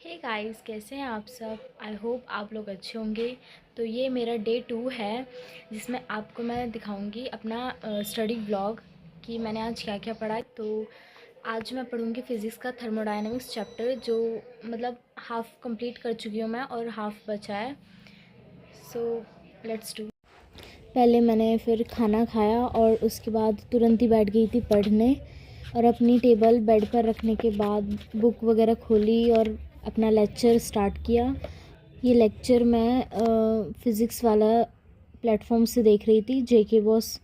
Hey guys, कैसे हैं आप सब। आई होप आप लोग अच्छे होंगे। तो ये मेरा डे 2 है जिसमें आपको मैं दिखाऊंगी अपना स्टडी व्लॉग कि मैंने आज क्या क्या पढ़ा। तो आज मैं पढ़ूंगी फ़िज़िक्स का थर्मोडायनेमिक्स चैप्टर, जो मतलब हाफ़ कंप्लीट कर चुकी हूँ मैं और हाफ़ बचा है। So let's do. पहले मैंने फिर खाना खाया और उसके बाद तुरंत ही बैठ गई थी पढ़ने, और अपनी टेबल बेड पर रखने के बाद बुक वगैरह खोली और अपना लेक्चर स्टार्ट किया। ये लेक्चर मैं फ़िज़िक्स वाला प्लेटफॉर्म से देख रही थी, जेके बॉस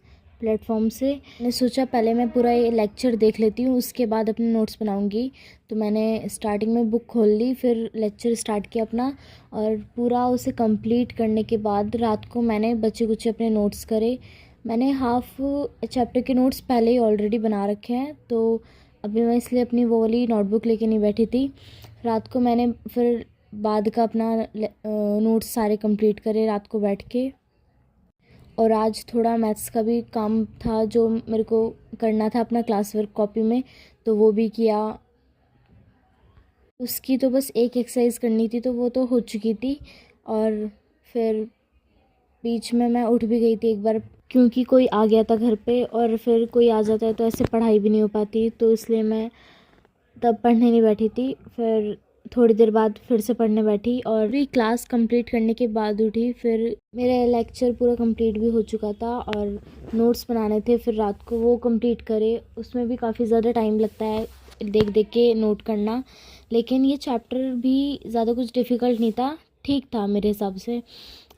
प्लेटफॉर्म से। मैंने सोचा पहले मैं पूरा ये लेक्चर देख लेती हूँ, उसके बाद अपने नोट्स बनाऊँगी। तो मैंने स्टार्टिंग में बुक खोल ली, फिर लेक्चर स्टार्ट किया अपना, और पूरा उसे कंप्लीट करने के बाद रात को मैंने बचे कुचे अपने नोट्स करे। मैंने हाफ़ चैप्टर के नोट्स पहले ही ऑलरेडी बना रखे हैं, तो अभी मैं इसलिए अपनी वो वाली नोटबुक लेके नहीं बैठी थी। रात को मैंने फिर बाद का अपना नोट्स सारे कंप्लीट करे रात को बैठ के। और आज थोड़ा मैथ्स का भी काम था जो मेरे को करना था अपना क्लास वर्क कॉपी में, तो वो भी किया। उसकी तो बस एक एक्सरसाइज करनी थी, तो वो तो हो चुकी थी। और फिर बीच में मैं उठ भी गई थी एक बार, क्योंकि कोई आ गया था घर पे, और फिर कोई आ जाता है तो ऐसे पढ़ाई भी नहीं हो पाती, तो इसलिए मैं तब पढ़ने नहीं बैठी थी। फिर थोड़ी देर बाद फिर से पढ़ने बैठी, और भी क्लास कंप्लीट करने के बाद उठी। फिर मेरा लेक्चर पूरा कंप्लीट भी हो चुका था और नोट्स बनाने थे, फिर रात को वो कंप्लीट करे। उसमें भी काफ़ी ज़्यादा टाइम लगता है देख देख के नोट करना, लेकिन ये चैप्टर भी ज़्यादा कुछ डिफ़िकल्ट नहीं था, ठीक था मेरे हिसाब से,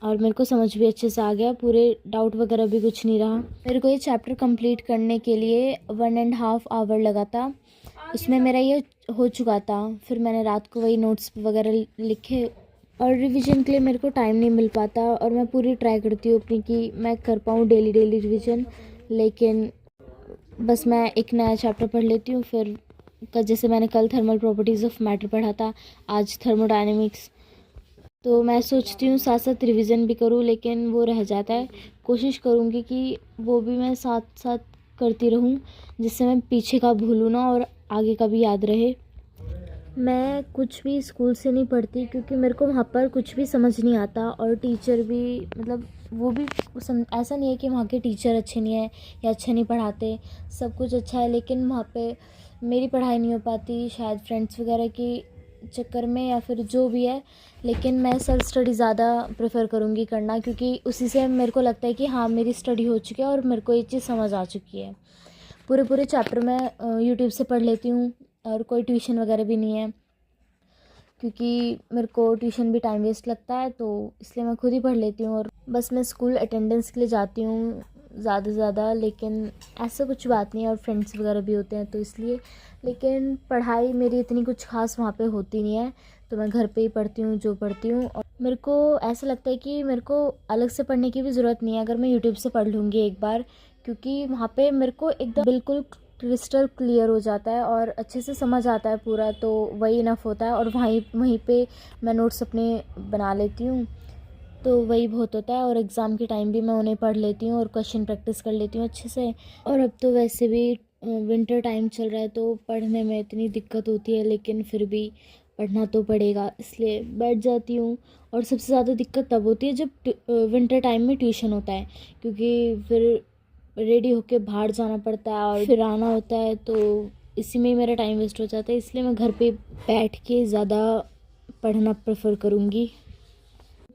और मेरे को समझ भी अच्छे से आ गया, पूरे डाउट वगैरह भी कुछ नहीं रहा। मेरे को ये चैप्टर कंप्लीट करने के लिए 1.5 आवर लगा था, उसमें मेरा ये हो चुका था। फिर मैंने रात को वही नोट्स वगैरह लिखे, और रिवीजन के लिए मेरे को टाइम नहीं मिल पाता, और मैं पूरी ट्राई करती हूँ अपनी कि मैं कर पाऊँ डेली रिवीजन, लेकिन बस मैं एक नया चैप्टर पढ़ लेती हूँ। फिर जैसे मैंने कल थर्मल प्रॉपर्टीज़ ऑफ मैटर पढ़ा था, आज थर्मोडायनेमिक्स, तो मैं सोचती हूँ साथ साथ रिवीजन भी करूँ, लेकिन वो रह जाता है। कोशिश करूँगी कि वो भी मैं साथ साथ करती रहूँ, जिससे मैं पीछे का भूलूँ ना और आगे का भी याद रहे। मैं कुछ भी स्कूल से नहीं पढ़ती, क्योंकि मेरे को वहाँ पर कुछ भी समझ नहीं आता, और टीचर भी मतलब वो भी ऐसा नहीं है कि वहाँ के टीचर अच्छे नहीं है या अच्छे नहीं पढ़ाते, सब कुछ अच्छा है, लेकिन वहाँ पे मेरी पढ़ाई नहीं हो पाती, शायद फ्रेंड्स वगैरह की चक्कर में या फिर जो भी है। लेकिन मैं सेल्फ स्टडी ज़्यादा प्रेफर करूँगी करना, क्योंकि उसी से मेरे को लगता है कि हाँ मेरी स्टडी हो चुकी है और मेरे को ये चीज़ समझ आ चुकी है। पूरे पूरे चैप्टर मैं यूट्यूब से पढ़ लेती हूँ, और कोई ट्यूशन वगैरह भी नहीं है, क्योंकि मेरे को ट्यूशन भी टाइम वेस्ट लगता है, तो इसलिए मैं खुद ही पढ़ लेती हूँ। और बस मैं स्कूल अटेंडेंस के लिए जाती हूँ ज़्यादा से ज़्यादा, लेकिन ऐसा कुछ बात नहीं है, और फ्रेंड्स वगैरह भी होते हैं तो इसलिए। लेकिन पढ़ाई मेरी इतनी कुछ खास वहाँ पे होती नहीं है, तो मैं घर पे ही पढ़ती हूँ जो पढ़ती हूँ। और मेरे को ऐसा लगता है कि मेरे को अलग से पढ़ने की भी ज़रूरत नहीं है अगर मैं यूट्यूब से पढ़ लूँगी एक बार, क्योंकि वहाँ पे मेरे को एकदम बिल्कुल क्रिस्टल क्लियर हो जाता है और अच्छे से समझ आता है पूरा, तो वही इनफ होता है। और वहीं पे मैं नोट्स अपने बना लेती हूँ, तो वही बहुत होता है। और एग्ज़ाम के टाइम भी मैं उन्हें पढ़ लेती हूँ और क्वेश्चन प्रैक्टिस कर लेती हूँ अच्छे से। और अब तो वैसे भी विंटर टाइम चल रहा है, तो पढ़ने में इतनी दिक्कत होती है, लेकिन फिर भी पढ़ना तो पड़ेगा, इसलिए बैठ जाती हूँ। और सबसे ज़्यादा दिक्कत तब होती है जब विंटर टाइम में ट्यूशन होता है, क्योंकि फिर रेडी होके बाहर जाना पड़ता है और फिर आना होता है, तो इसी में ही मेरा टाइम वेस्ट हो जाता है। इसलिए मैं घर पे बैठ के ज़्यादा पढ़ना प्रेफर करूँगी।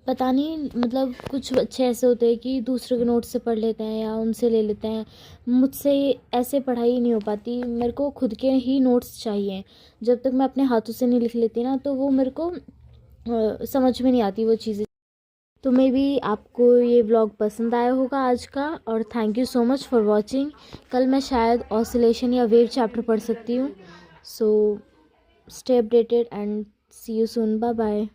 पता नहीं, मतलब कुछ बच्चे ऐसे होते हैं कि दूसरे के नोट से पढ़ लेते हैं या उनसे ले लेते हैं, मुझसे ऐसे पढ़ाई नहीं हो पाती। मेरे को खुद के ही नोट्स चाहिए, जब तक मैं अपने हाथों से नहीं लिख लेती ना, तो वो मेरे को समझ में नहीं आती वो चीज़ें। तो मे बी आपको ये व्लॉग पसंद आया होगा आज का, और thank you so much for watching. कल मैं शायद ऑसिलेशन या वेव चैप्टर पढ़ सकती हूँ। So stay updated and see you soon, bye bye.